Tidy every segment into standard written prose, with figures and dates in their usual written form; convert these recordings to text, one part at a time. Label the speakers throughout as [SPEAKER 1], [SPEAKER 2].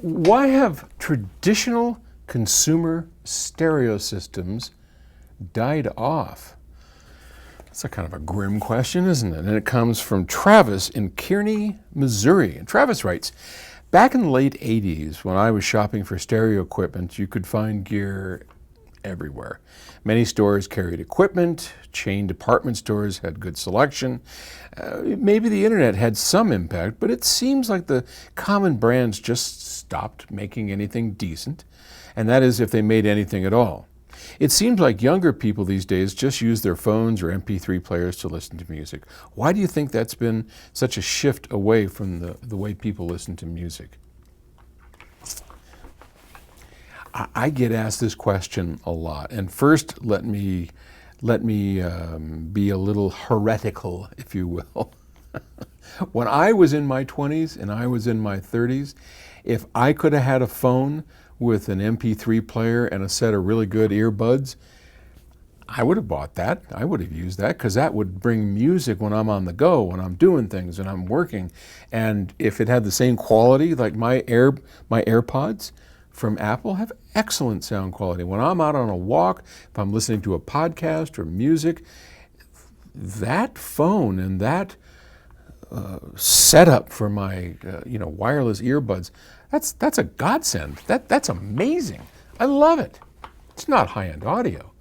[SPEAKER 1] Why have traditional consumer stereo systems died off? That's a kind of a grim question, isn't it? And it comes from Travis in Kearney, Missouri. And Travis writes, back in the late 80s, when I was shopping for stereo equipment, you could find gear everywhere. Many stores carried equipment, chain department stores had good selection. Maybe the internet had some impact, but it seems like the common brands just stopped making anything decent, and that is if they made anything at all. It seems like younger people these days just use their phones or MP3 players to listen to music. Why do you think that's been such a shift away from the way people listen to music? I get asked this question a lot, and first let me be a little heretical, if you will. When I was in my 20s and I was in my 30s, if I could have had a phone with an MP3 player and a set of really good earbuds, I would have bought that. I would have used that because that would bring music when I'm on the go, when I'm doing things and I'm working. And if it had the same quality, like my AirPods from Apple have excellent sound quality. When I'm out on a walk, if I'm listening to a podcast or music, that phone and that setup for my wireless earbuds, that's a godsend. That's amazing. I love it. It's not high-end audio,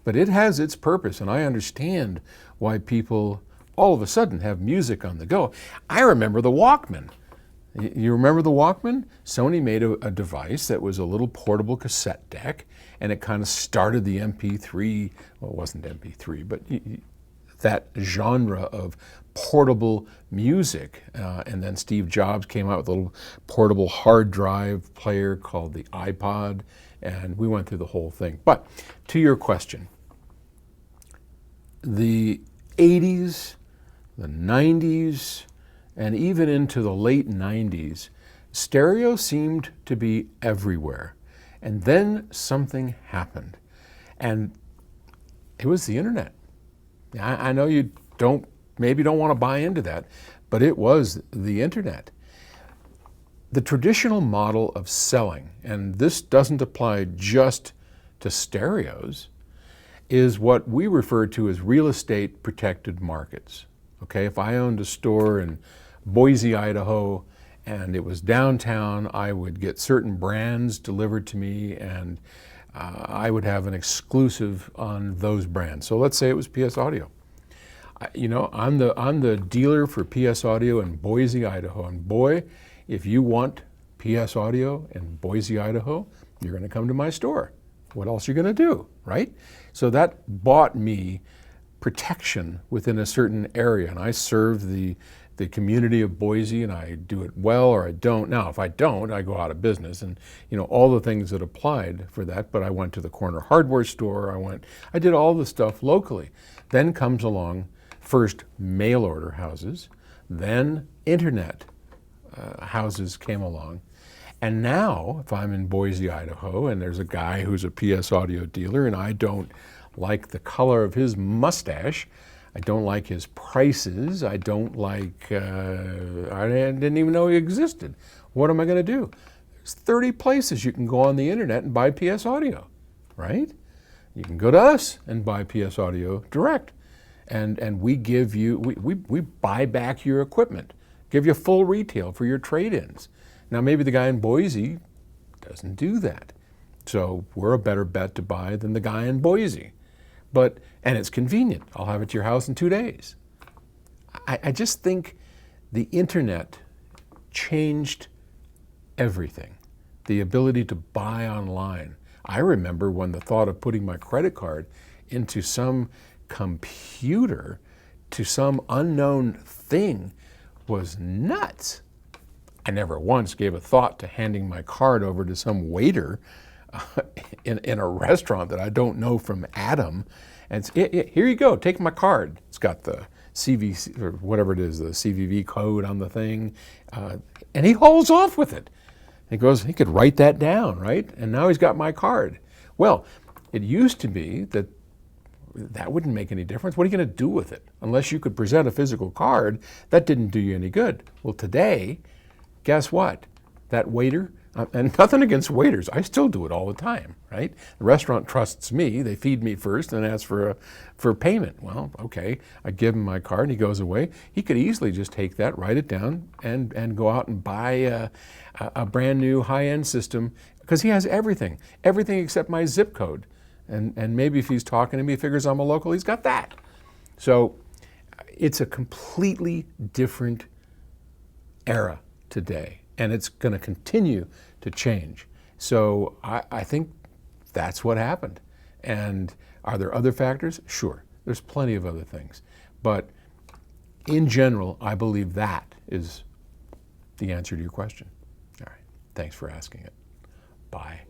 [SPEAKER 1] but it has its purpose, and I understand why people all of a sudden have music on the go. I remember the Walkman. You remember the Walkman? Sony made a device that was a little portable cassette deck, and it kind of started the MP3, well, it wasn't MP3, but that genre of portable music. And then Steve Jobs came out with a little portable hard drive player called the iPod, and we went through the whole thing. But to your question, the 80s, the 90s, and even into the late 90s, stereo seemed to be everywhere. And then something happened, and it was the internet. I know you maybe don't want to buy into that, but it was the internet. The traditional model of selling, and this doesn't apply just to stereos, is what we refer to as real estate protected markets. Okay, if I owned a store in Boise, Idaho, and it was downtown, I would get certain brands delivered to me, and I would have an exclusive on those brands. So let's say it was PS Audio. I'm the dealer for PS Audio in Boise, Idaho, and boy, if you want PS Audio in Boise, Idaho, you're going to come to my store. What else are you going to do, right? So that bought me protection within a certain area, and I serve the community of Boise, and I do it well or I don't. Now, if I don't, I go out of business, and all the things that applied for that. But I went to the corner hardware store. I did all the stuff locally. Then comes along first mail order houses, then internet houses came along. And now, if I'm in Boise, Idaho, and there's a guy who's a PS Audio dealer, and I don't like the color of his mustache, I don't like his prices, I don't like, I didn't even know he existed. What am I going to do? There's 30 places you can go on the internet and buy PS Audio, right? You can go to us and buy PS Audio direct. And we give you, we buy back your equipment, give you full retail for your trade-ins. Now maybe the guy in Boise doesn't do that. So we're a better bet to buy than the guy in Boise. And it's convenient. I'll have it to your house in 2 days. I just think the internet changed everything. The ability to buy online. I remember when the thought of putting my credit card into some computer to some unknown thing was nuts. I never once gave a thought to handing my card over to some waiter in a restaurant that I don't know from Adam. And here you go, take my card. It's got the CVC, or whatever it is, the CVV code on the thing. And he hauls off with it. He goes, he could write that down, right? And now he's got my card. Well, it used to be that wouldn't make any difference. What are you going to do with it? Unless you could present a physical card, that didn't do you any good. Well, today, guess what? That waiter And nothing against waiters. I still do it all the time, right? The restaurant trusts me. They feed me first and ask for payment. Well, okay. I give him my card and he goes away. He could easily just take that, write it down, and go out and buy a brand new high-end system because he has everything except my zip code. And maybe if he's talking to me, he figures I'm a local, he's got that. So it's a completely different era today, and it's going to continue to change. So I think that's what happened. And are there other factors? Sure, there's plenty of other things. But in general, I believe that is the answer to your question. All right, thanks for asking it. Bye.